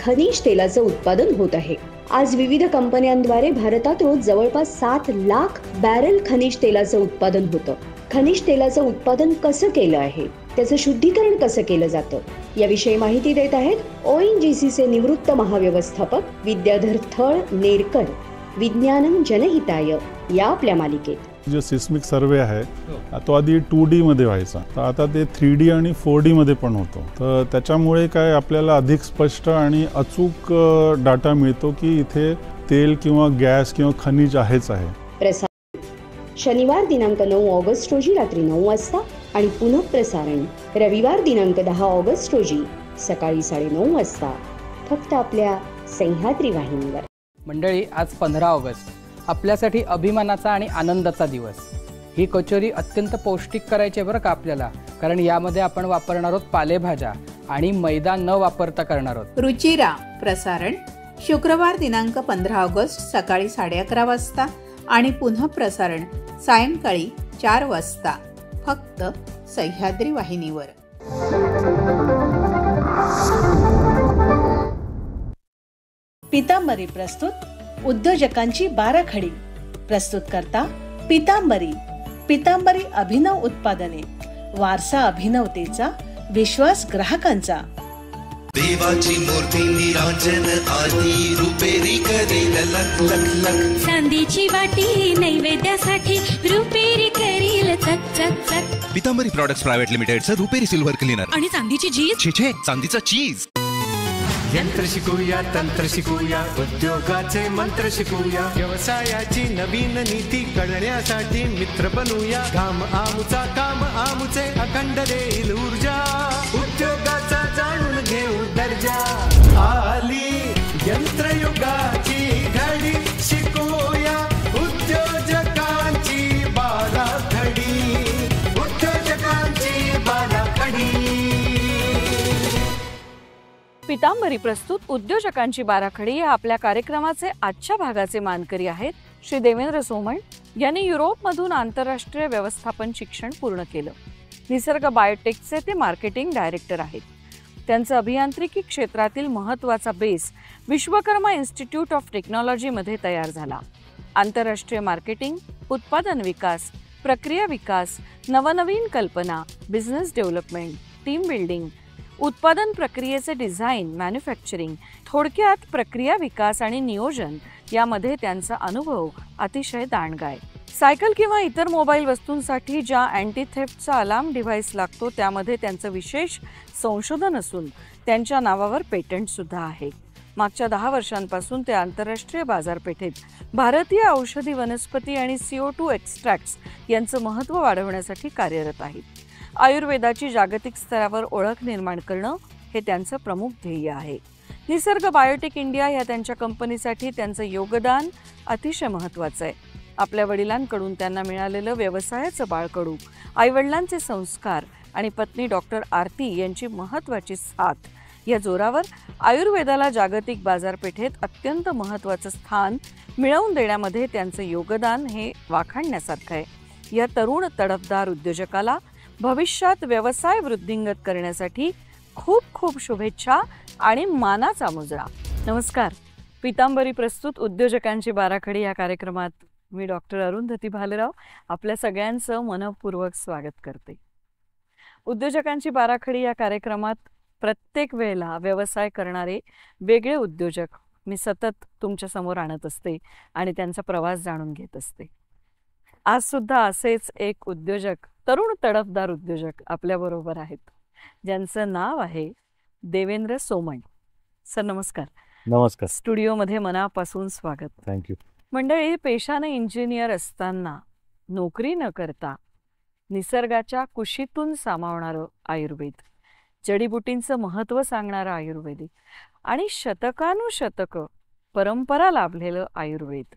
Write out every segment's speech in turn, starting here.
खनिज तेलाचं उत्पादन होत आहे. आज विविध कंपन्यांद्वारे भारतात रोज जवळपास 7 लाख बॅरल खनिज तेलाचं उत्पादन होतं. खनिज तेलाचं उत्पादन कसं केलं आहे, त्याचं शुद्धीकरण कसं केलं जातं, याविषयी माहिती देत आहेत ONGCचे निवृत्त महाव्यवस्थापक विद्याधर थळ नेरकर. विज्ञानम जनहिताय या आपल्या मालिकेत जो सिस्मिक सर्वे आहे तो आधी 2D मध्ये व्हायचा, तर आता ते 3D आणि 4D मध्ये पण होतो. तर त्याच्यामुळे काय आपल्याला अधिक स्पष्ट आणि अचूक डाटा मिळतो की इथे तेल किंवा गॅस किंवा खनिज आहेच आहे. शनिवार दिनांक 9 ऑगस्ट रोजी रात्री 9 वाजता आणि पुनः प्रसारण रविवार दिनांक 10 ऑगस्ट रोजी सकाळी 9:30 वाजता फक्त आपल्या सह्याद्री वाहिनीवर. मंडळी, आज 15 ऑगस्ट आपल्यासाठी अभिमानाचा आणि आनंदाचा दिवस. ही कचोरी अत्यंत पौष्टिक करायची बरं का आपल्याला, कारण यामध्ये आपण वापरणार आहोत पालेभाज्या आणि मैदा न वापरता करणार आहोत. रुचिरा प्रसारण शुक्रवार दिनांक 15 ऑगस्ट सकाळी 11:30 वाजता आणि पुन्हा प्रसारण सायंकाळी 4 वाजता फक्त सह्याद्री वाहिनीवर. पितांबरी प्रस्तुत उद्योजकांची बाराखडी. प्रस्तुत करता पितांबरी अभिनव उत्पादने, वारसा अभिनवतेचा, विश्वास ग्राहकांचा. देवाची मूर्ती निरांजन आधी रुपेरी करेल लख लख लख. चांदीची वाटी नैवेद्यासाठी रुपेरी करील चक चक चक. पितांबरी प्रॉडक्ट्स प्रायव्हेट लिमिटेडचं रुपेरी सिल्वर क्लीनर. आणि चांदीची चीज, छे छे, चांदीचं चीज. यंत्र शिकूया, तंत्र शिकूया, उद्योगाचे मंत्र शिकूया, व्यवसायाची नवीन नीती कळण्यासाठी मित्र बनूया. घाम आमुचा, काम आमुचे, अखंड देईल ऊर्जा, उद्योगाचा जाणून घेऊ दर्जा. आली यंत्रयुगाची घडी, शिकूया उद्योजकांची बाराखडी, उद्योजकांची बाराखडी. पितांबरी प्रस्तुत उद्योजकांची बाराखडी या आपल्या कार्यक्रमाचे आजच्या भागाचे मानकरी आहेत श्री देवेंद्र सोमण. यांनी युरोपमधून आंतरराष्ट्रीय व्यवस्थापन शिक्षण पूर्ण केलं. निसर्ग बायोटेकचे ते मार्केटिंग डायरेक्टर आहेत. त्यांचं अभियांत्रिकी क्षेत्रातील महत्त्वाचा बेस विश्वकर्मा इन्स्टिट्यूट ऑफ टेक्नॉलॉजीमध्ये तयार झाला. आंतरराष्ट्रीय मार्केटिंग, उत्पादन विकास, प्रक्रिया विकास, नवनवीन कल्पना, बिझनेस डेव्हलपमेंट, टीम बिल्डिंग, उत्पादन प्रक्रियेचे डिझाईन, मॅन्युफॅक्चरिंग, थोडक्यात प्रक्रिया विकास आणि नियोजन यामध्ये त्यांचा अनुभव अतिशय दांडगा आहे. सायकल किंवा इतर मोबाईल वस्तूंसाठी ज्या अँटी थेफ्टचा अलार्म डिव्हाइस लागतो त्यामध्ये त्यांचं विशेष संशोधन असून त्यांच्या नावावर पेटंट सुद्धा आहे. मागच्या 10 वर्षांपासून ते आंतरराष्ट्रीय बाजारपेठेत भारतीय औषधी वनस्पती आणि CO2 एक्स्ट्रॅक्ट्स यांचं महत्त्व वाढवण्यासाठी कार्यरत आहेत. आयुर्वेदाची जागतिक स्तरावर ओळख निर्माण करणं हे त्यांचं प्रमुख ध्येय आहे. निसर्ग बायोटेक इंडिया या त्यांच्या कंपनीसाठी त्यांचं योगदान अतिशय महत्त्वाचं आहे. आपल्या वडिलांकडून त्यांना मिळालेलं व्यवसायाचं बाळकडू, आईवडिलांचे संस्कार आणि पत्नी डॉक्टर आरती यांची महत्त्वाची साथ या जोरावर आयुर्वेदाला जागतिक बाजारपेठेत अत्यंत महत्त्वाचं स्थान मिळवून देण्यामध्ये त्यांचं योगदान हे वाखाणण्यासारखं आहे. या तरुण तडफदार उद्योजकाला भविष्यात व्यवसाय वृद्धिंगत करण्यासाठी खूप खूप शुभेच्छा आणि मानाचा मुजरा. नमस्कार. पितांबरी प्रस्तुत उद्योजकांची बाराखडी या कार्यक्रमात मी डॉक्टर अरुंधती भालेराव आपल्या सगळ्यांचं मनपूर्वक स्वागत करते. उद्योजकांची बाराखडी या कार्यक्रमात प्रत्येक वेळेला व्यवसाय करणारे वेगळे उद्योजक मी सतत तुमच्या समोर आणत असते आणि त्यांचा प्रवास जाणून घेत असते. आज सुद्धा असेच एक उद्योजक, तरुण तडफदार उद्योजक आपल्याबरोबर आहेत, ज्यांचं नाव आहे देवेंद्र सोमण. सर नमस्कार. नमस्कार. स्टुडिओमध्ये मनापासून स्वागत. थँक्यू. मंडळी, पेशाने इंजिनियर असताना नोकरी न करता निसर्गाच्या कुशीतून सामावणारं आयुर्वेद, जडीबुटींचं महत्त्व सांगणारं आयुर्वेदिक आणि शतकानुशतकं परंपरा लाभलेलं आयुर्वेद,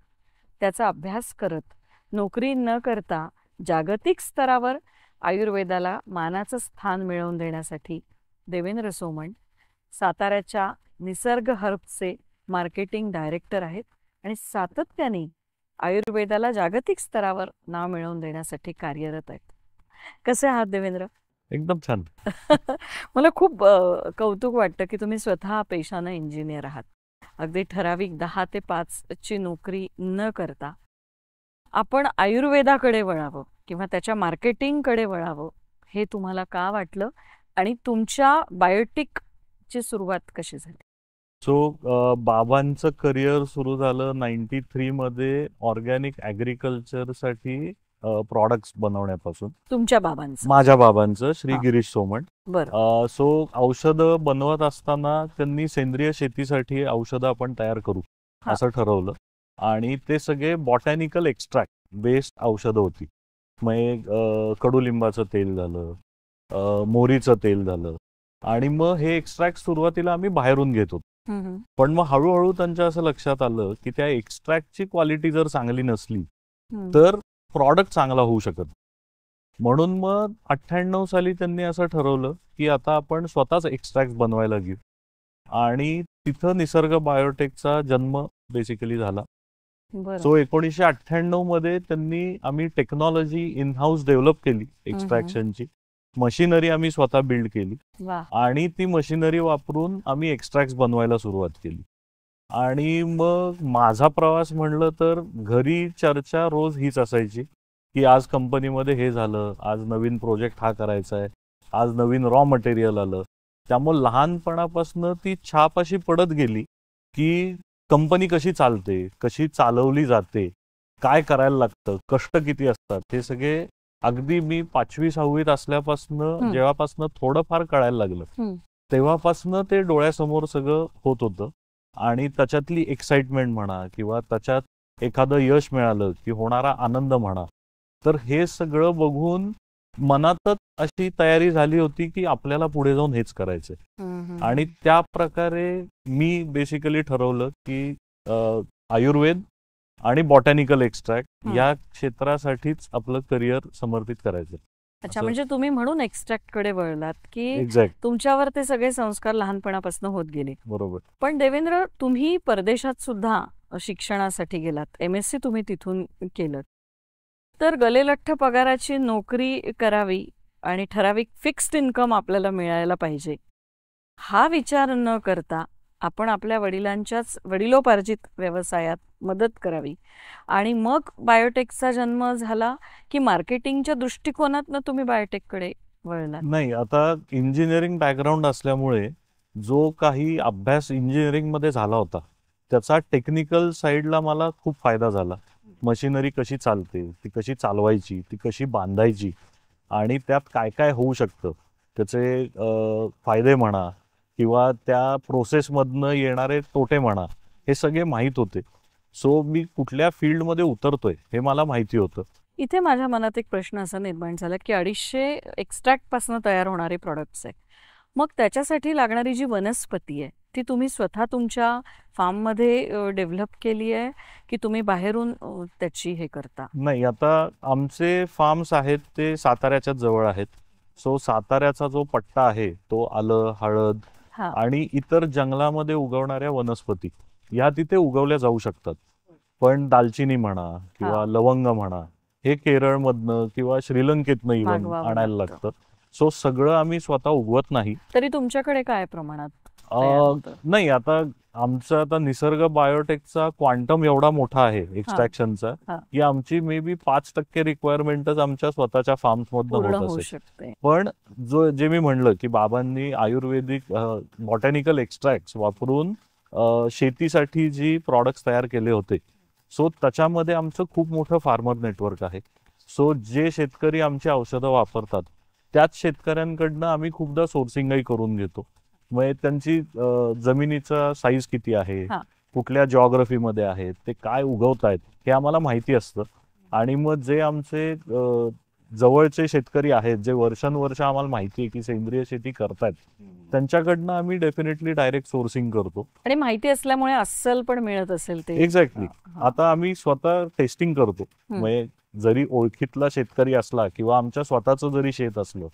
त्याचा अभ्यास करत नोकरी न करता जागतिक स्तरावर आयुर्वेदाला मानाचं स्थान मिळवून देण्यासाठी देवेंद्र सोमण साताऱ्याच्या निसर्ग हर्बचे मार्केटिंग डायरेक्टर आहेत आणि सातत्याने आयुर्वेदाला जागतिक स्तरावर नाव मिळवून देण्यासाठी कार्यरत आहेत. कसे आहात देवेंद्र? एकदम छान. मला खूप कौतुक वाटतं की तुम्ही स्वतः पेशानं इंजिनियर आहात. अगदी ठराविक 10 ते 5 ची नोकरी न करता आपण आयुर्वेदाकडे वळावं किंवा त्याच्या मार्केटिंगकडे वळावं हे तुम्हाला का वाटलं आणि तुमच्या बायोटिकची सुरुवात कशी झाली? सो बाबांचं करिअर सुरू झालं 93 मध्ये ऑर्गॅनिक ॲग्रिकल्चरसाठी प्रॉडक्ट्स बनवण्यापासून. तुमच्या बाबांचं? माझ्या बाबांचं, श्री हा. गिरीश सोमण. बरं. सो औषधं बनवत असताना त्यांनी सेंद्रिय शेतीसाठी औषधं आपण तयार करू हा. असं ठरवलं आणि ते सगळे बॉटॅनिकल एक्स्ट्रॅक्ट बेस्ड औषधं होती. मग कडुलिंबाचं तेल झालं, मोरीचं तेल झालं आणि मग हे एक्स्ट्रॅक्ट सुरुवातीला आम्ही बाहेरून घेत होतो. पण मग हळूहळू त्यांच्या असं लक्षात आलं की त्या एक्स्ट्रॅक्टची क्वालिटी जर चांगली नसली तर प्रॉडक्ट चांगला होऊ शकत. म्हणून मग 98 साली त्यांनी असं ठरवलं की आता आपण स्वतःच एक्स्ट्रॅक्ट बनवायला घेऊ आणि तिथं निसर्ग बायोटेकचा जन्म बेसिकली झाला. सो 1998 मध्ये त्यांनी आम्ही टेक्नॉलॉजी इन हाऊस डेव्हलप केली एक्स्ट्रॅक्शनची. मशिनरी आम्ही स्वतः बिल्ड केली आणि ती मशिनरी वापरून आम्ही एक्स्ट्रॅक्ट्स बनवायला सुरुवात केली. आणि मग माझा प्रवास म्हणलं तर घरी चर्चा रोज हीच असायची की आज कंपनीमध्ये हे झालं, आज नवीन प्रोजेक्ट हा करायचा आहे, आज नवीन रॉ मटेरियल आलं. त्यामुळे लहानपणापासून ती छाप अशी पडत गेली की कंपनी कशी चालते, कशी चालवली जाते, काय करायला लागतं, कष्ट किती असतात, हे सगळे अगदी मी 5वी-6वीत असल्यापासून जेव्हापासून थोडंफार कळायला लागलं तेव्हापासून ते डोळ्यासमोर सगळं होत होतं. आणि त्याच्यातली एक्साइटमेंट म्हणा किंवा त्याच्यात एखादं यश मिळालं की होणारा आनंद म्हणा, तर हे सगळं बघून मनातच अशी तयारी झाली होती की आपल्याला पुढे जाऊन हेच करायचंय. आणि त्या प्रकारे मी बेसिकली ठरवलं की आयुर्वेद आणि बॉटॅनिकल एक्स्ट्रॅक्ट या क्षेत्रासाठीच आपलं करिअर समर्पित करायचं. अच्छा, म्हणजे तुम्ही म्हणून एक्स्ट्रॅक्ट कडे वळलात की एक्झॅक्ट तुमच्यावर ते सगळे संस्कार लहानपणापासून होत गेले. बरोबर. पण देवेंद्र, तुम्ही परदेशात सुद्धा शिक्षणासाठी गेलात, MSc तुम्ही तिथून केलं, तर गलेलठ्ठ पगाराची नोकरी करावी आणि ठराविक फिक्स्ड इन्कम आपल्याला मिळायला पाहिजे हा विचार न करता आपण आपल्या वडिलांच्याच वडिलोपार्जित व्यवसायात मदत करावी आणि मग बायोटेकचा जन्म झाला की मार्केटिंगच्या दृष्टिकोनातनं तुम्ही बायोटेककडे वळलात? नाही, आता इंजिनिअरिंग बॅकग्राऊंड असल्यामुळे जो काही अभ्यास इंजिनिअरिंगमध्ये झाला होता त्याचा टेक्निकल साईडला मला खूप फायदा झाला. मशिनरी कशी चालते, ती कशी चालवायची, ती कशी बांधायची आणि त्यात काय काय होऊ शकतं, त्याचे फायदे म्हणा किंवा त्या प्रोसेसमधनं येणारे तोटे म्हणा, हे सगळे माहीत होते. सो मी कुठल्या फील्डमध्ये उतरतोय हे मला माहिती होतं. इथे माझ्या मनात एक प्रश्न असा निर्माण झाला की 250 एक्स्ट्रॅक्ट पासून तयार होणारे प्रॉडक्ट्स आहे, मग त्याच्यासाठी लागणारी जी वनस्पती आहे ती तुम्ही स्वतः तुमच्या फार्ममध्ये डेव्हलप केली आहे की तुम्ही बाहेरून त्याची हे करता? नाही, आता आमचे फार्म्स आहेत ते साताऱ्याच्या जवळ आहेत. सो साताऱ्याचा जो पट्टा आहे तो आलं, हळद आणि इतर जंगलामध्ये उगवणाऱ्या वनस्पती या तिथे उगवल्या जाऊ शकतात. पण दालचिनी म्हणा किंवा लवंग म्हणा हे केरळमधनं किंवा श्रीलंकेतनं इव्हन आणायला लागतं. सो सगळं आम्ही स्वतः उगवत नाही. तरी तुमच्याकडे काय प्रमाणात? नाही, आता आमचा आता निसर्ग बायोटेकचा क्वांटम एवढा मोठा आहे एक्स्ट्रॅक्शनचा की आमची मे बी 5% रिक्वायरमेंटच आमच्या स्वतःच्या फार्म्स मधनं होत असेल. पण जे मी म्हणलं की बाबांनी आयुर्वेदिक बॉटॅनिकल एक्स्ट्रॅक्ट वापरून शेतीसाठी जी प्रॉडक्ट्स तयार केले होते, सो त्याच्यामध्ये आमचं खूप मोठं फार्मर नेटवर्क आहे. सो जे शेतकरी आमची औषधं वापरतात त्याच शेतकऱ्यांकडनं आम्ही खूपदा सोर्सिंगही करून घेतो. मग त्यांची जमिनीचा साईज किती आहे, कुठल्या जॉग्रफीमध्ये आहे, ते काय उगवतायत हे आम्हाला माहिती असतं. आणि मग जे आमचे जवळचे शेतकरी आहेत जे वर्षानुवर्ष आम्हाला माहिती आहे की सेंद्रिय शेती करतायत, त्यांच्याकडनं आम्ही डेफिनेटली डायरेक्ट सोर्सिंग करतो. आणि माहिती असल्यामुळे अस्सल पण मिळत असेल ते. एक्झॅक्टली. आता आम्ही स्वतः टेस्टिंग करतो. म्हणजे जरी ओळखीतला शेतकरी असला किंवा आमच्या स्वतःचं जरी शेत असलं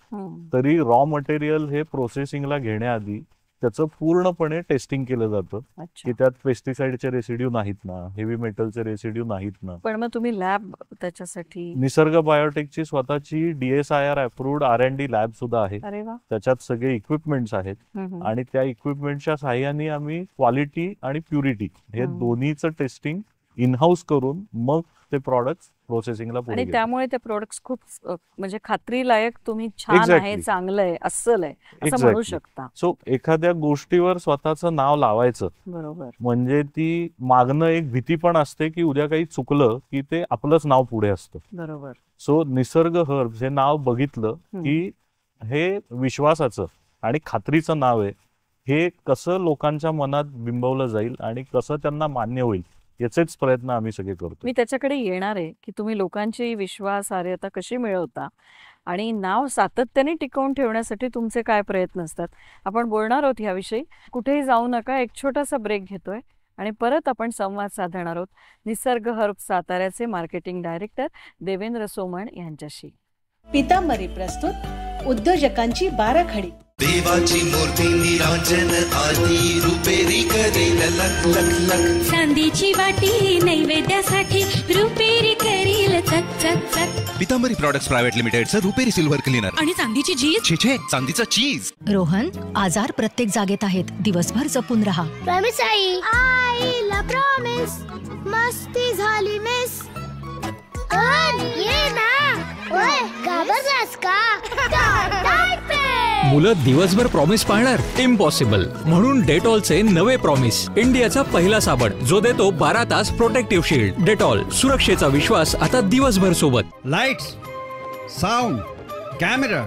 तरी रॉ मटेरियल हे प्रोसेसिंगला घेण्याआधी त्याचं पूर्णपणे टेस्टिंग केलं जातं अच्छा. की त्यात पेस्टिसाइडचे रेसिड्यू नाहीत ना, हेवी मेटलचे रेसिड्यू नाहीत ना. पण मग तुम्ही लॅब त्याच्यासाठी निसर्ग बायोटेकची स्वतःची DSIR अप्रूव्ड R&D लॅब सुद्धा आहे. अरे वा. त्याच्यात सगळे इक्विपमेंट्स आहेत आणि त्या इक्विपमेंटच्या साहाय्याने आम्ही क्वालिटी आणि प्युरिटी हे दोन्हीचं टेस्टिंग इन हाऊस करून मग ते प्रॉडक्ट प्रोसेसिंगला आणि त्यामुळे ते प्रोडक्ट्स खूप म्हणजे खात्रीलायक तुम्ही छान आहे, चांगलं आहे, अस्सल आहे असं म्हणू शकता. सो एखाद्या गोष्टीवर स्वतःचं नाव लावायचं, बरोबर, म्हणजे ती मागणं एक भीती पण असते की उद्या काही चुकलं की ते आपलंच नाव पुढे असतं. बरोबर. सो निसर्ग हर्ब्स हे नाव बघितलं की हे विश्वासाचं आणि खात्रीचं नाव आहे. हे कसं लोकांच्या मनात बिंबवलं जाईल आणि कसं त्यांना मान्य होईल याचेच प्रयत्न आम्ही सगळे करतो. मी त्याच्याकडे येणार आहे की तुम्ही लोकांची विश्वासार्हता कशी मिळवता आणि नाव सातत्याने टिकवून ठेवण्यासाठी तुमचे काय प्रयत्न असतात. आपण बोलणार आहोत याविषयी. कुठेही जाऊ नका, एक छोटासा ब्रेक घेतोय आणि परत आपण संवाद साधणार आहोत निसर्ग हर्ब्स साताऱ्याचे मार्केटिंग डायरेक्टर देवेंद्र सोमण यांच्याशी. पितांबरी प्रस्तुत उद्योजकांची 12 खडी. देवाची मूर्ती निरांजन आधी रुपेरी करेल लख लख लख. चांदीची वाटी नैवेद्यासाठी रुपेरी करील चक चक चक. पितांबरी प्रॉडक्ट्स प्रायव्हेट लिमिटेडचं रुपेरी सिल्वर क्लीनर. आणि चांदीची चीज. छे छे, चांदीचा चीज. रोहन, आजार प्रत्येक जागेत आहेत, दिवसभर जपून राहा. प्रॉमिस आई, आईला प्रॉमिस. मस्ती झाली मिस. ये ना. ओय, घाबरलास का? मुलं दिवसभर प्रॉमिस पाळणार? इम्पॉसिबल. म्हणून डेटॉलचे नवे प्रॉमिस, इंडियाचा पहिला साबण जो देतो 12 तास प्रोटेक्टिव्ह शील्ड. डेटॉल, सुरक्षेचा विश्वास आता दिवसभर सोबत. Lights, sound, camera,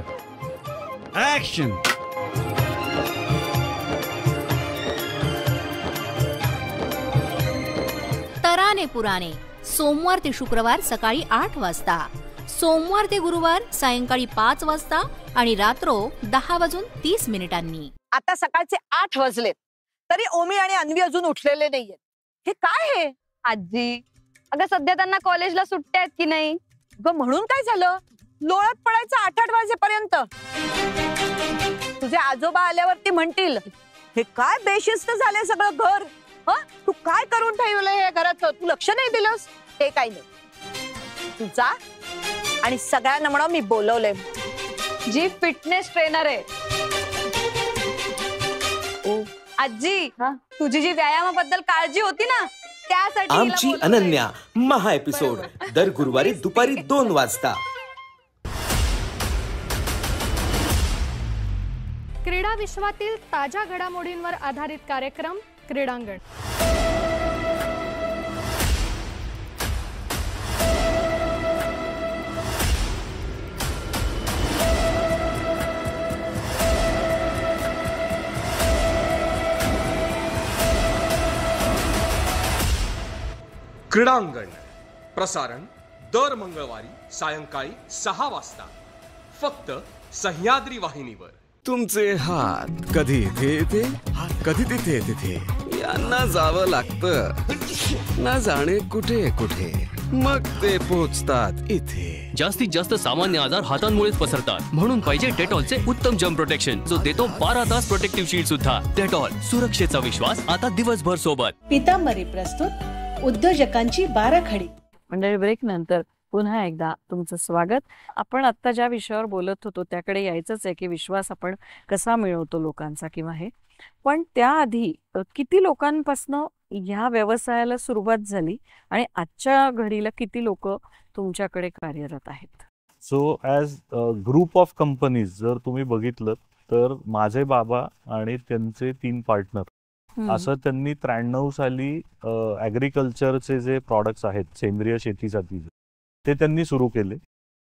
action. तराने पुराणे, सोमवार ते शुक्रवार सकाळी 8 वाजता, सोमवार ते गुरुवार सायंकाळी 5 वाजता आणि रात्र 10:30 आता सकाळचे 8 वाजलेत तरी ओमी आणि अन्वी अजून उठलेले नाहीयेत. हे काय हे आजी? अगं सध्या त्यांना कॉलेजला सुट्ट्या आहेत की नाही ग? म्हणून काय झालं? लोळत पडायचं 8 वाजेपर्यंत. तुझे आजोबा आल्यावरती म्हणतील हे काय बेशिस्त झाले सगळं घर. तू काय करून ठेवलंय हे घरात? तू लक्ष नाही दिलंस. ते काही नाही, तू जा आणि सगळ्यांना म्हणा मी बोलवलंय. जी फिटनेस ट्रेनर आहे. आजी, तुझी जी व्यायामाबद्दल काळजी होती ना त्यासाठी आमची अनन्या महा एपिसोड दर गुरुवारी दुपारी 2 वाजता. क्रीडा विश्वातील ताज्या घडामोडींवर आधारित कार्यक्रम क्रीडांगण. क्रीडांगण प्रसारण दर मंगळवारी सायंकाळी 6 वाजता फक्त सह्याद्री वाहिनीवर. तुमचे हात कधी इथे येते, कधी तिथे तिथे, यांना जावं लागतं ना जाणे कुठे कुठे, मग ते पोहोचतात इथे. जास्तीत जास्त सामान्य आजार हातांमुळेच पसरतात, म्हणून पाहिजे डेटॉलचे उत्तम जर्म प्रोटेक्शन जो देतो 12 तास प्रोटेक्टिव्ह शील्ड सुद्धा. डेटॉल, सुरक्षेचा विश्वास आता दिवसभर सोबत. पितांबरी प्रस्तुत उद्योजकांची 12 खडी. मंडळी, ब्रेक नंतर पुन्हा एकदा तुमचं स्वागत. आपण आता ज्या विषयावर बोलत होतो त्याकडे यायचंच आहे की विश्वास आपण कसा मिळवतो लोकांचा किंवा हे. पण त्याआधी किती लोकांपासून ह्या व्यवसायाला सुरुवात झाली आणि आजच्या घडीला किती लोक तुमच्याकडे कार्यरत आहेत? So as group of companies जर तुम्ही बघितलं तर माझे बाबा आणि त्यांचे 3 पार्टनर असं त्यांनी 93 साली ॲग्रिकल्चरचे जे प्रॉडक्ट्स आहेत सेंद्रिय शेतीसाठी ते त्यांनी सुरू केले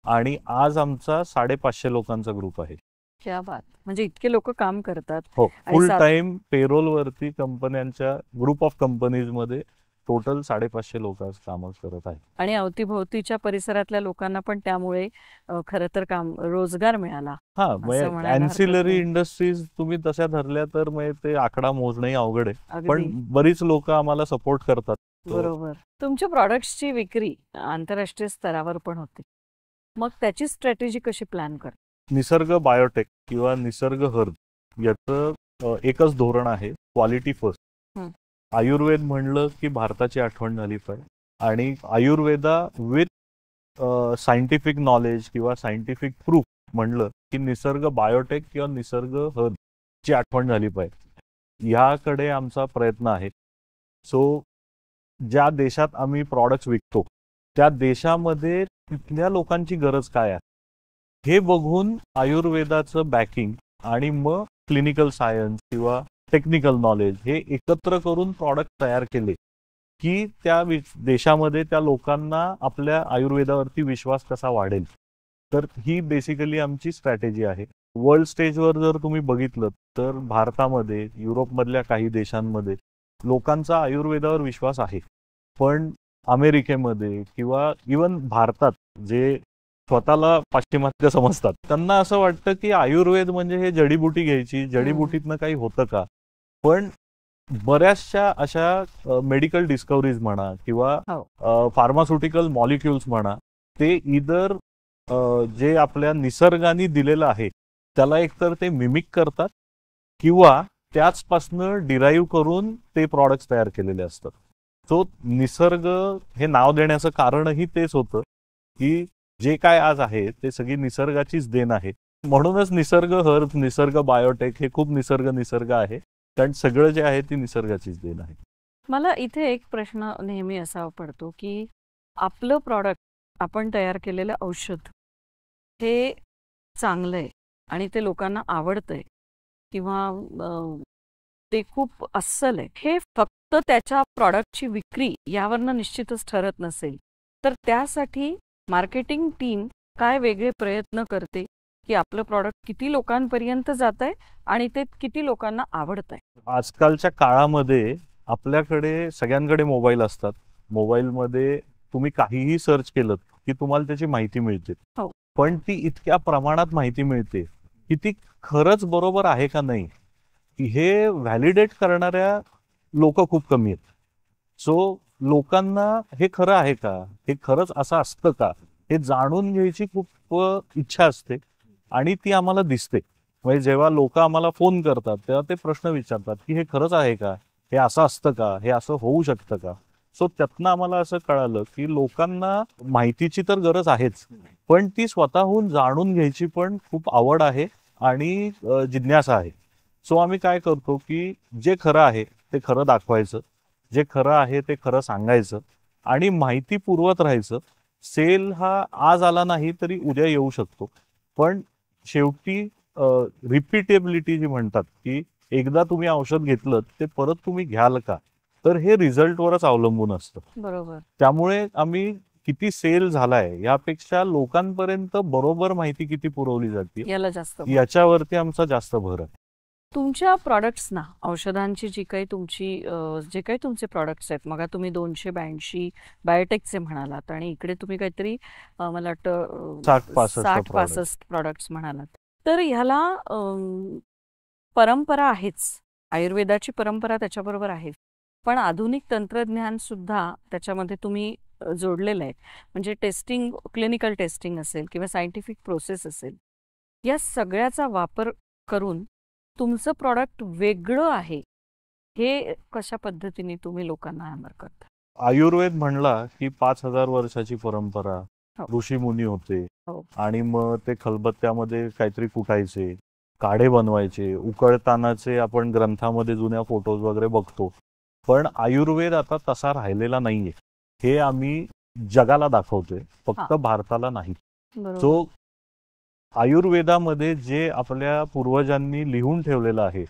आणि आज आमचा 550 लोकांचा ग्रुप आहे. क्या बात. म्हणजे इतके लोक काम करतात. हो, फुल टाइम पेरोल वरती कंपन्यांच्या ग्रुप ऑफ कंपनीज मध्ये टोटल 550 लोक काम करत आहेत. आणि अवतीभोवतीच्या परिसरातल्या लोकांना पण त्यामुळे खरं तर काम रोजगार मिळाला. हा, म्हणजे अँसिलरी इंडस्ट्रीज तुम्ही तशा धरल्या तर ते आकडा मोजणंही अवघड आहे, पण बरीच लोक आम्हाला सपोर्ट करतात. बरोबर. तुमच्या प्रॉडक्ट्सची विक्री आंतरराष्ट्रीय स्तरावर पण होते, मग त्याची स्ट्रॅटेजी कशी प्लॅन करता? निसर्ग बायोटेक किंवा निसर्ग हर्ब याचं एकच धोरण आहे, क्वालिटी फर्स्ट. आयुर्वेद म्हणलं की भारताची आठवण झाली पाहिजे, आणि आयुर्वेदा विथ सायंटिफिक नॉलेज किंवा सायंटिफिक प्रूफ म्हणलं की निसर्ग बायोटेक किंवा निसर्ग हर्ब ची आठवण झाली पाहिजे. याकडे आमचा प्रयत्न आहे. सो ज्या देशात आम्ही प्रॉडक्ट्स विकतो त्या देशामध्ये तिथल्या लोकांची गरज काय आहे हे बघून आयुर्वेदाचं बॅकिंग आणि मग क्लिनिकल सायन्स किंवा टेक्निकल नॉलेज हे एकत्र करून प्रॉडक्ट तयार केले की त्या देशामध्ये त्या लोकांना आपल्या आयुर्वेदावरती विश्वास कसा वाढेल. तर ही बेसिकली आमची स्ट्रॅटेजी आहे. वर्ल्ड स्टेजवर जर तुम्ही बघितलं तर भारतामध्ये, युरोपमधल्या काही देशांमध्ये लोकांचा आयुर्वेदावर विश्वास आहे, पण अमेरिकेमध्ये किंवा इवन भारतात जे स्वतःला पाश्चिमात्य समजतात त्यांना असं वाटतं की आयुर्वेद म्हणजे हे जडीबुटी घ्यायची, जडीबुटीतनं काही होतं का. पण बऱ्याचशा अशा मेडिकल डिस्कवरीज म्हणा किंवा फार्मास्युटिकल मॉलिक्युल्स म्हणा, ते इदर जे आपल्या निसर्गाने दिलेलं आहे त्याला एकतर ते मिमिक करतात किंवा त्याचपासनं डिराईव्ह करून ते प्रॉडक्ट्स तयार केलेले असतात. सो निसर्ग हे नाव देण्याचं कारणही तेच होतं की जे काय आज आहे ते सगळी निसर्गाचीच देण आहे. म्हणूनच निसर्ग हर्ब, निसर्ग बायोटेक हे खूप निसर्ग आहे, कारण सगळं जे आहे ती निसर्गाचीच देण आहे. मला इथे एक प्रश्न नेहमी असा पडतो की आपलं प्रॉडक्ट, आपण तयार केलेलं औषध हे चांगलं आहे आणि ते लोकांना आवडतंय किंवा ते खूप अस्सल आहे, हे फक्त त्याच्या प्रॉडक्टची विक्री यावरनं निश्चितच ठरत नसेल तर त्यासाठी मार्केटिंग टीम काय वेगळे प्रयत्न करते की आपलं प्रॉडक्ट किती लोकांपर्यंत जात आहे आणि ते किती लोकांना आवडत आहे. आजकालच्या काळामध्ये आपल्याकडे सगळ्यांकडे मोबाईल असतात. मोबाईलमध्ये तुम्ही काहीही सर्च केलं की तुम्हाला त्याची माहिती मिळते, पण ती इतक्या प्रमाणात माहिती मिळते की ती खरंच बरोबर आहे का नाही हे व्हॅलिडेट करणाऱ्या लोक खूप कमी आहेत. सो लोकांना हे खरं आहे का, हे खरंच असं असतं का हे जाणून घ्यायची खूप इच्छा असते आणि ती आम्हाला दिसते. म्हणजे जेव्हा लोक आम्हाला फोन करतात तेव्हा ते प्रश्न विचारतात की हे खरंच आहे का, हे असं असतं का, हे असं होऊ शकतं का. सो त्यातनं आम्हाला असं कळालं की लोकांना माहितीची तर गरज आहेच, पण ती स्वतःहून जाणून घ्यायची पण खूप आवड आहे आणि जिज्ञासा आहे. सो आम्ही काय करतो की जे खरं आहे ते खरं दाखवायचं, जे खरं आहे ते खरं सांगायचं आणि माहिती पुरवत राहायचं. सेल हा आज आला नाही तरी उद्या येऊ शकतो, पण शेवटी रिपीटेबिलिटी जी म्हणतात की एकदा तुम्ही औषध घेतलं ते परत तुम्ही घ्याल का, तर हे रिझल्टवरच अवलंबून असतं. बरोबर. त्यामुळे आम्ही किती सेल झालाय यापेक्षा लोकांपर्यंत बरोबर माहिती किती पुरवली जाते याला जास्त याच्यावरती आमचा जास्त भर आहे. तुमच्या प्रॉडक्ट्सना, औषधांची जे काही तुमचे प्रॉडक्ट्स आहेत, मग तुम्ही 282 बायोटेकचे म्हणालात आणि इकडे तुम्ही काहीतरी मला वाटतं 60-65 प्रॉडक्ट्स म्हणालात, तर ह्याला परंपरा आहेच, आयुर्वेदाची परंपरा त्याच्याबरोबर आहेच, पण आधुनिक तंत्रज्ञान सुद्धा त्याच्यामध्ये तुम्ही जोडलेलं आहे. म्हणजे टेस्टिंग, क्लिनिकल टेस्टिंग असेल किंवा सायंटिफिक प्रोसेस असेल, या सगळ्याचा वापर करून तुमचं प्रॉडक्ट वेगळं आहे हे कशा पद्धतीने तुम्ही लोकांना हॅमर करता. आयुर्वेद म्हणला की 5000 वर्षाची परंपरा, ऋषी मुनी होते आणि मग ते खलबत्त्यामध्ये काहीतरी कुटायचे, काढे बनवायचे, उकळतानाचे आपण ग्रंथामध्ये जुन्या फोटोज वगैरे बघतो. पण आयुर्वेद आता तसा राहिलेला नाहीये, हे आम्ही जगाला दाखवतोय, फक्त भारताला नाही. सो आयुर्वेदामध्ये जे आपल्या पूर्वजांनी लिहून ठेवलेलं आहे,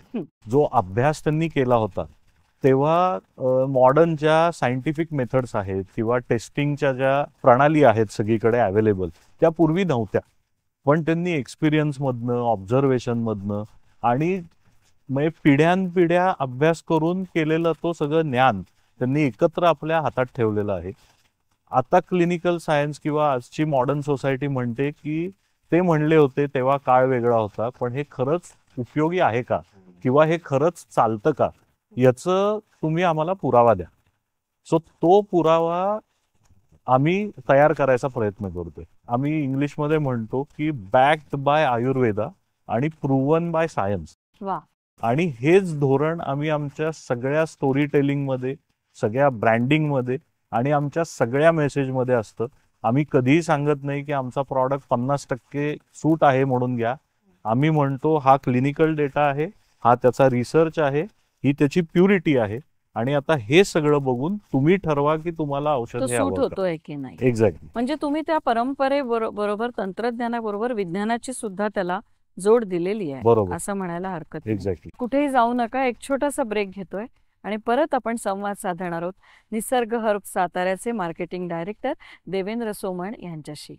जो अभ्यास त्यांनी केला होता, तेव्हा मॉडर्न ज्या सायंटिफिक मेथड्स आहेत किंवा टेस्टिंगच्या ज्या प्रणाली आहेत सगळीकडे अवेलेबल, त्या पूर्वी नव्हत्या. पण त्यांनी एक्सपिरियन्समधनं, ऑब्झर्वेशनमधनं आणि म्हणजे पिढ्यानपिढ्या अभ्यास करून केलेलं तो सगळं ज्ञान त्यांनी एकत्र आपल्या हातात ठेवलेलं आहे. आता क्लिनिकल सायन्स किंवा आजची मॉडर्न सोसायटी म्हणते की ते म्हणले होते तेव्हा काळ वेगळा होता, पण हे खरंच उपयोगी आहे का किंवा हे खरंच चालतं का याचं तुम्ही आम्हाला पुरावा द्या. सो तो पुरावा आम्ही तयार करायचा प्रयत्न करतोय. आम्ही इंग्लिशमध्ये म्हणतो की बॅक्ड बाय आयुर्वेदा आणि प्रूव्हन बाय सायन्स. आणि हेच धोरण आम्ही आमच्या सगळ्या स्टोरी टेलिंगमध्ये, सगळ्या ब्रँडिंगमध्ये आणि आमच्या सगळ्या मेसेजमध्ये असतं. आम्ही कधीही सांगत नाही की आमचा प्रॉडक्ट 50% सूट आहे म्हणून घ्या. आम्ही म्हणतो हा क्लिनिकल डेटा आहे, हा त्याचा रिसर्च आहे, ही त्याची प्युरिटी आहे आणि आता हे सगळं बघून तुम्ही ठरवा की तुम्हाला औषध हे सूट होतोय की नाही. एक्झॅक्टली. म्हणजे तुम्ही त्या परंपरेबरोबर तंत्रज्ञानाबरोबर विज्ञानाची सुद्धा त्याला जोड दिलेली आहे असं म्हणायला हरकत नाही. एक्झॅक्टली. कुठेही जाऊ नका, एक छोटासा ब्रेक घेतोय आणि परत आपण संवाद साधणार आहोत निसर्ग हर्ब साताऱ्याचे मार्केटिंग डायरेक्टर देवेंद्र सोमण यांच्याशी.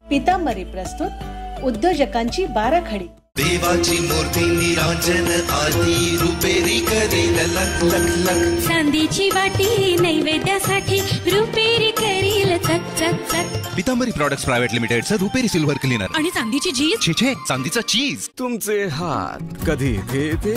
पितांबरी प्रस्तुत उद्योजकांची 12 खडी. देवाची मूर्ती निरांजन आधी रुपेरी करेल लख लख लख. चांदीची वाटी नैवेद्यासाठी रुपेरी करील चक चक चक. पितांबरी प्रॉडक्ट्स प्रायव्हेट लिमिटेडचं रुपेरी सिल्वर क्लीनर. आणि चांदीची चीज. छे चांदीचा चीज. तुमचे हात कधी इथे येते,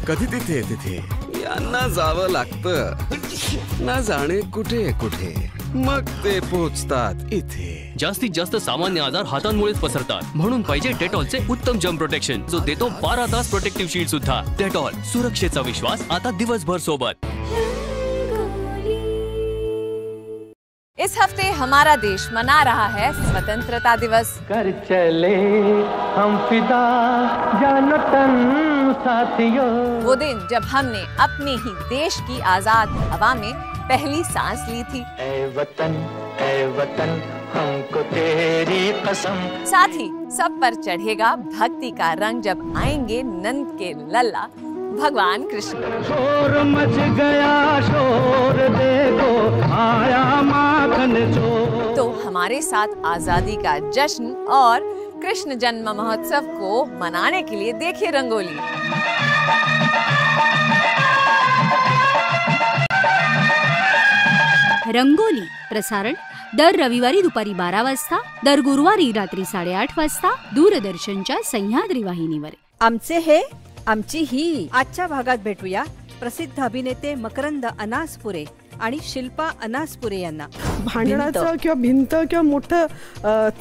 कधी तिथे तिथे. यांना जावं लागतं ना जाणे कुठे कुठे, मग ते पोहोचतात इथे. जास्तीत जास्त सामान्य आजार हातांमुळेच पसरतात, म्हणून पाहिजे डेटॉलचे उत्तम जर्म प्रोटेक्शन जो देतो 12 तास प्रोटेक्टिव्ह शील्ड सुद्धा. डेटॉल, सुरक्षेचा विश्वास आता दिवसभर सोबत. इस हफ्ते हमारा देश मना रहा है स्वतंत्रता दिवस. कर चले हम फिदा जानो तन साथियों. वो दिन जब हमने अपने ही देश की आजाद हवा में पहली सांस ली थी. ए वतन हमको तेरी कसम. साथ ही सब पर चढ़ेगा भक्ति का रंग जब आएंगे नंद के लल्ला भगवान कृष्ण. शोर मच गया शोर देखो आया माखन चोर. तो हमारे साथ आजादी का जश्न और कृष्ण जन्म महोत्सव को मनाने के लिए देखिए रंगोली. रंगोली प्रसारण दर रविवारी दुपारी 12 वाजता, दर गुरुवारी रात्री 8:30 वाजता दूरदर्शनच्या सह्याद्री वाहिनीवर. आमचे हे आमची ही. आजच्या भागात भेटूया प्रसिद्ध अभिनेते मकरंद अनासपुरे आणि शिल्पा अनासपुरे यांना. भांडणाचं किंवा भिंत किंवा मोठं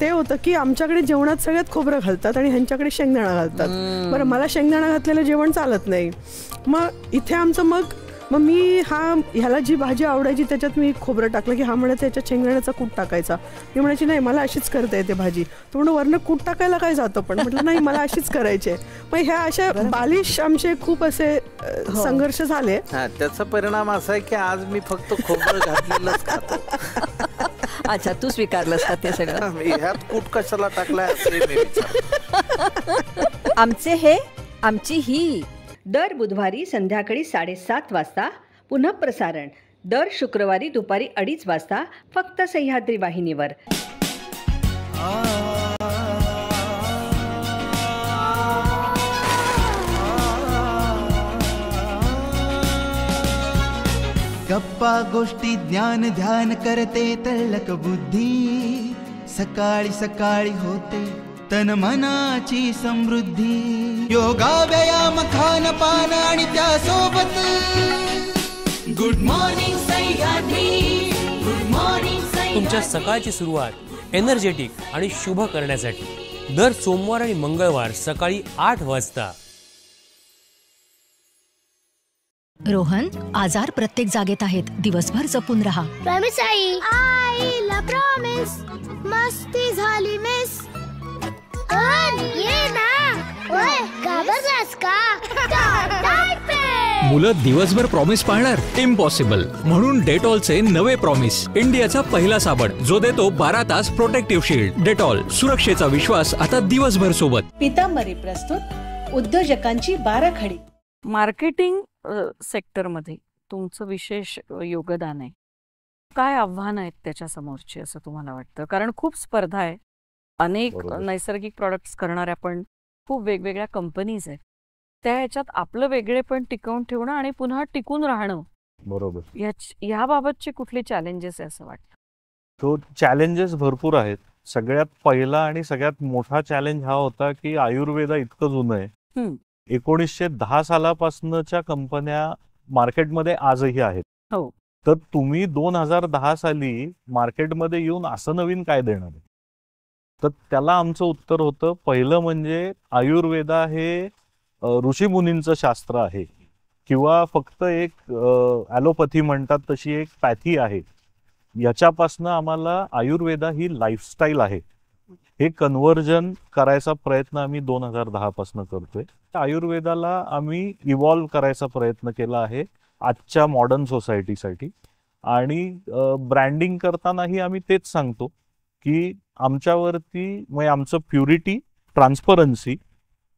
ते होतं की आमच्याकडे जेवणात सगळ्यात खोबरं घालतात आणि ह्यांच्याकडे शेंगदाणा घालतात. बरं, मला शेंगदाणा घातलेलं जेवण चालत नाही. मग इथे आमचं मग मी ह्याला जी भाजी आवडायची त्याच्यात मी खोबरं टाकलं की हा म्हणायचा याच्यात शेंगदाण्याचा कूट टाकायचा. मी म्हणायची नाही मला अशीच करता येते भाजी. तो म्हणून वरनं कूट टाकायला काय जातं, पण म्हटलं नाही मला अशीच करायची आहे. मग ह्या अशा बालिश आमचे खूप असे संघर्ष झाले. त्याचा परिणाम असा आहे की आज मी फक्त खोबरं घातलेलंच खातो. अच्छा, तू स्वीकारलंस का ते सगळं? ह्यात कूट कशाला टाकलाय असे मी विचार. आमचे हे आमची ही. दर बुधवारी संध्याकाळी 7:30 वाजता, पुन्हा प्रसारण दर शुक्रवारी दुपारी 2:30 वाजता, फक्त सह्याद्री वाहिनीवर. गप्पा गोष्टी ज्ञान ध्यान करते तळक बुद्धी. सकाळी सकाळी होते तन मनाची समृद्धी. योगा व्यायाम खान पान आणि त्यासोबत good morning Sahyadri. Good morning Sahyadri. तुमच्या सकाळची सुरुवात एनर्जेटिक आणि शुभ करण्यासाठी दर सोमवार आणि मंगळवार सकाळी 8 वाजता. रोहन, आजार प्रत्येक जागेत आहेत, दिवसभर जपून राहा. प्रॉमिस आईला प्रॉमिस. मस्ती झाली मिस. ये ना. ओय, घाबरलास का? मुलं दिवसभर प्रॉमिस पाळणार? इम्पॉसिबल. म्हणून डेटॉलचे नवे प्रॉमिस, इंडियाचा पहिला साबण जो देतो 12 तास प्रोटेक्टिव्ह शील्ड. डेटॉल, सुरक्षेचा विश्वास आता दिवसभर सोबत. पितांबरी प्रस्तुत उद्योजकांची 12 खडी. मार्केटिंग सेक्टरमध्ये तुमचं विशेष योगदान आहे. काय आव्हानं आहेत त्याच्या समोरची असं तुम्हाला वाटतं? कारण खूप स्पर्धा आहे, अनेक नैसर्गिक प्रॉडक्ट्स करणाऱ्या पण खूप वेगवेगळ्या कंपनीज आहेत. त्या ह्याच्यात आपलं वेगळे पण टिकवून ठेवणं आणि पुन्हा टिकून राहणं, बरोबर, याबाबतचे कुठले चॅलेंजेस आहे असं वाटतं? तो चॅलेंजेस भरपूर आहेत. सगळ्यात पहिला आणि सगळ्यात मोठा चॅलेंज हा होता की आयुर्वेदा इतकं जुनं आहे. 1910 सालापासूनच्या कंपन्या मार्केटमध्ये आजही आहेत. हो. तर तुम्ही 2010 साली मार्केटमध्ये येऊन असं नवीन काय देणार आहे? तर त्याला आमचं उत्तर होतं, पहिलं म्हणजे आयुर्वेदा हे ऋषीमुनींचं शास्त्र आहे किंवा फक्त एक ॲलोपॅथी म्हणतात तशी एक पॅथी आहे, याच्यापासनं आम्हाला आयुर्वेदा ही लाईफस्टाईल आहे हे कन्व्हर्जन करायचा प्रयत्न आम्ही 2010 पासून करतोय. आयुर्वेदाला आम्ही इव्हॉल्व्ह करायचा प्रयत्न केला आहे आजच्या मॉडर्न सोसायटीसाठी. आणि ब्रँडिंग करतानाही आम्ही तेच सांगतो की आमच्यावरती म्हणजे आमचं प्युरिटी, ट्रान्सपरन्सी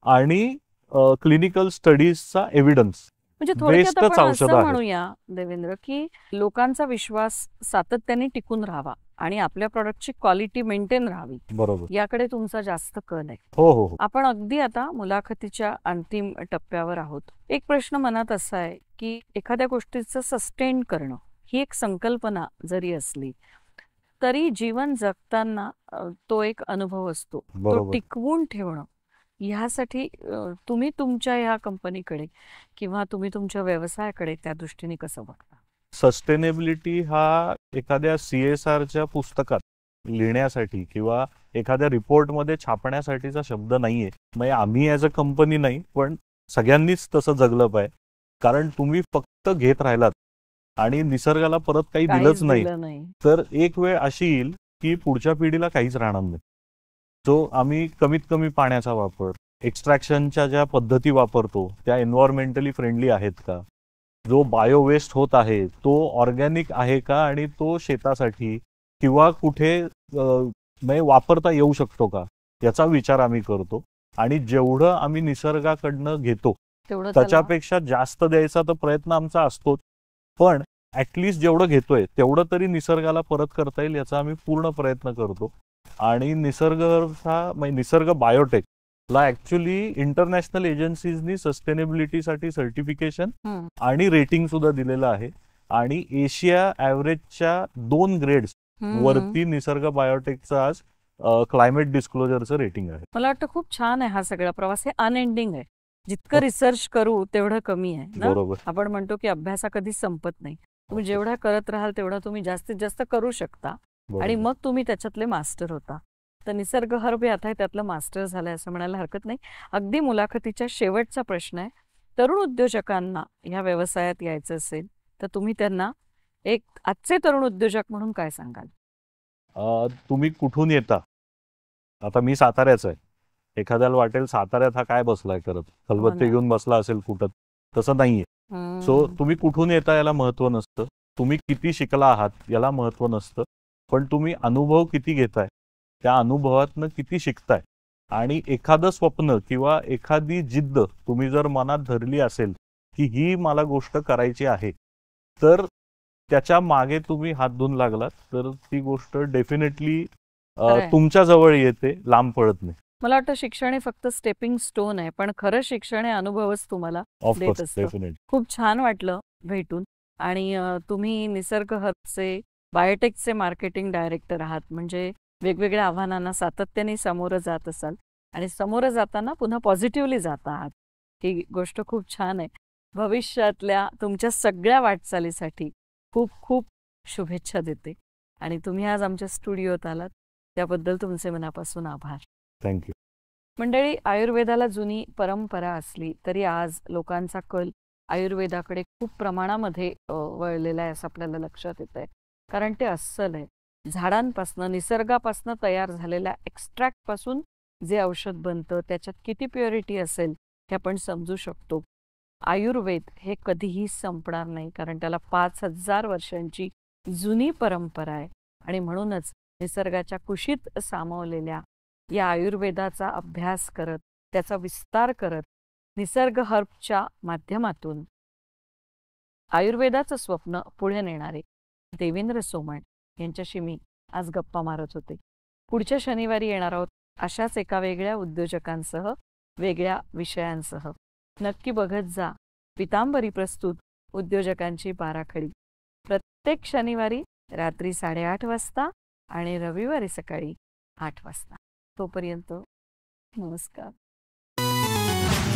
आणि क्लिनिकल स्टडीजचा एव्हिडन्स म्हणजे थोडक्यात आपण असं म्हणूया देवेंद्र की लोकांचा विश्वास सातत्याने टिकून राहावा आणि आपल्या प्रॉडक्टची क्वालिटी मेंटेन राहावी, बरोबर, याकडे तुमचा जास्त कल आहे. हो. आपण अगदी आता मुलाखतीच्या अंतिम टप्प्यावर आहोत. एक प्रश्न मनात असा आहे की एखाद्या गोष्टीचं सस्टेन करणं ही एक संकल्पना जरी असली तरी जीवन जगताना तो एक अनुभव असतो, तो टिकवून ठेवणं. ह्यासाठी तुम्ही तुमच्या ह्या कंपनीकडे किंवा तुम्ही तुमच्या व्यवसायाकडे त्या दृष्टीने कसं बघता? सस्टेनेबिलिटी हा एखाद्या CSRच्या पुस्तकात लिहिण्यासाठी किंवा एखाद्या रिपोर्टमध्ये छापण्यासाठीचा शब्द नाहीये. म्हणजे आम्ही ॲज अ कंपनी नाही, पण सगळ्यांनीच तसं जगलं पाहिजे. कारण तुम्ही फक्त घेत राहिलात आणि निसर्गाला परत काही दिलंच नाही तर एक वेळ अशी येईल की पुढच्या पिढीला काहीच राहणार नाही. जो आम्ही कमीत कमी पाण्याचा वापर, एक्स्ट्रॅक्शनच्या ज्या पद्धती वापरतो त्या एन्व्हायरमेंटली फ्रेंडली आहेत का, जो बायो वेस्ट होत आहे तो ऑर्गॅनिक आहे का आणि तो शेतासाठी किंवा कुठे वापरता येऊ शकतो का, याचा विचार आम्ही करतो. आणि जेवढं आम्ही निसर्गाकडनं घेतो त्याच्यापेक्षा जास्त द्यायचा तर प्रयत्न आमचा असतोच, पण ऍटलिस्ट जेवढं घेतोय तेवढं तरी निसर्गाला परत करता येईल याचा आम्ही पूर्ण प्रयत्न करतो. आणि निसर्ग बायोटेक ला ऍक्च्युली इंटरनॅशनल एजन्सीजनी सस्टेनेबिलिटीसाठी सर्टिफिकेशन आणि रेटिंग सुद्धा दिलेलं आहे. आणि एशिया ॲव्हरेजच्या 2 ग्रेड्स वरती निसर्ग बायोटेकचं आज क्लायमेट डिस्क्लोजरचं रेटिंग आहे. मला वाटतं खूप छान आहे हा सगळा प्रवास. हे अनएंडिंग आहे, जितकं रिसर्च करू तेवढं कमी आहे ना. आपण म्हणतो की अभ्यासा कधीच संपत नाही. तुम्ही जेवढा करत राहाल तेवढा तुम्ही जास्तीत जास्त करू शकता आणि मग तुम्ही त्याच्यातले मास्टर होता. तर निसर्ग हर्ब आता त्यातलं मास्टर झालंय असं म्हणायला हरकत नाही. अगदी मुलाखतीच्या शेवटचा प्रश्न आहे, तरुण उद्योजकांना ह्या व्यवसायात यायचं असेल तर तुम्ही त्यांना एक आजचे तरुण उद्योजक म्हणून काय सांगाल? तुम्ही कुठून येता? आता मी साताऱ्याचा आहे. एखाद्याला वाटेल साताऱ्यात हा काय बसलाय करत, खलबत्ते घेऊन बसला असेल कुठं, तसं नाहीये. सो तुम्ही कुठून येता याला महत्व नसतं, तुम्ही किती शिकला आहात याला महत्व नसतं, पण तुम्ही अनुभव किती घेताय, त्या अनुभवातनं किती शिकताय. आणि एखादं स्वप्न किंवा एखादी जिद्द तुम्ही जर मनात धरली असेल की ही मला गोष्ट करायची आहे, तर त्याच्या मागे तुम्ही हात धुवून लागलात तर ती गोष्ट डेफिनेटली तुमच्या जवळ येते, लांब पडत नाही. मला वाटतं शिक्षण हे फक्त स्टेपिंग स्टोन आहे, पण खरं शिक्षण हे अनुभवच तुम्हाला देत असतं. खूप छान वाटलं भेटून. आणि तुम्ही निसर्ग हर्बचे बायोटेकचे मार्केटिंग डायरेक्टर आहात, म्हणजे वेगवेगळ्या आव्हानांना सातत्याने सामोरं जात असाल आणि सामोरं जाताना पुन्हा पॉझिटिव्हली जात आहात. ही गोष्ट खूप छान आहे. भविष्यातल्या तुमच्या सगळ्या वाटचालीसाठी खूप खूप शुभेच्छा देते. आणि तुम्ही आज आमच्या स्टुडिओत आलात त्याबद्दल तुमचे मनापासून आभार. थँक्यू. मंडळी, आयुर्वेदाला जुनी परंपरा असली तरी आज लोकांचा कल आयुर्वेदाकडे खूप प्रमाणामध्ये वळलेला आहे असं आपल्याला लक्षात येत आहे. कारण ते अस्सल आहे. झाडांपासनं, निसर्गापासनं तयार झालेल्या एक्स्ट्रॅक्टपासून जे औषध बनतं त्याच्यात किती प्युरिटी असेल हे आपण समजू शकतो. आयुर्वेद हे कधीही संपणार नाही, कारण त्याला 5000 वर्षांची जुनी परंपरा आहे. आणि म्हणूनच निसर्गाच्या कुशीत सामावलेल्या या आयुर्वेदाचा अभ्यास करत, त्याचा विस्तार करत, निसर्ग हर्बच्या माध्यमातून आयुर्वेदाचं स्वप्न पुढे नेणारे देवेंद्र सोमण यांच्याशी मी आज गप्पा मारत होते. पुढच्या शनिवारी येणार आहोत अशाच एका वेगळ्या उद्योजकांसह, वेगळ्या विषयांसह. नक्की बघत जा पितांबरी प्रस्तुत उद्योजकांची बाराखडी, प्रत्येक शनिवारी रात्री 8:30 वाजता आणि रविवारी सकाळी 8 वाजता. तोपर्यंत नमस्कार.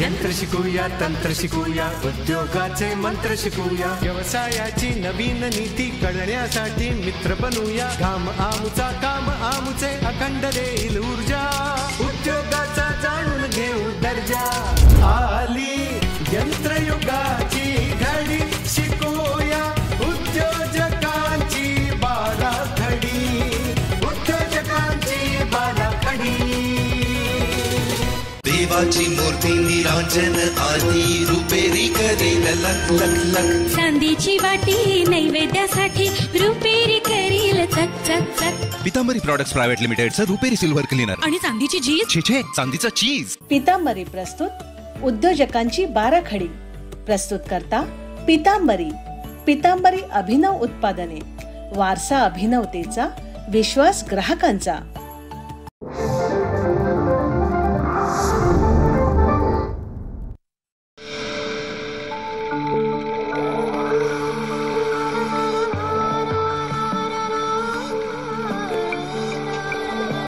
यंत्र शिकूया, तंत्र शिकूया, उद्योगाचे मंत्र शिकूया, व्यवसायाची नवीन नीती कळण्यासाठी मित्र बनूया. घाम आमुचा, काम आमुचे, अखंड देईल ऊर्जा, उद्योगाचा जाणून घेऊ दर्जा. आली यंत्रयुगाची घडी, शिकूया उद्योजकांची बाराखडी, उद्योजकांची बाराखडी. देवाची मूर्ती निरांजन आधी रुपेरी करेल लख लख लख. चांदीची वाटी नैवेद्यासाठी रुपेरी करील चक चक चक. पितांबरी प्रॉडक्ट्स प्रायव्हेट लिमिटेडचं रुपेरी सिल्वर क्लीनर. आणि चांदीची चीज. छे छे, चांदीचा चीज. पितांबरी प्रस्तुत उद्योजकांची बाराखडी. प्रस्तुत करता पितांबरी. पितांबरी अभिनव उत्पादने, वारसा अभिनवतेचा, विश्वास ग्राहकांचा.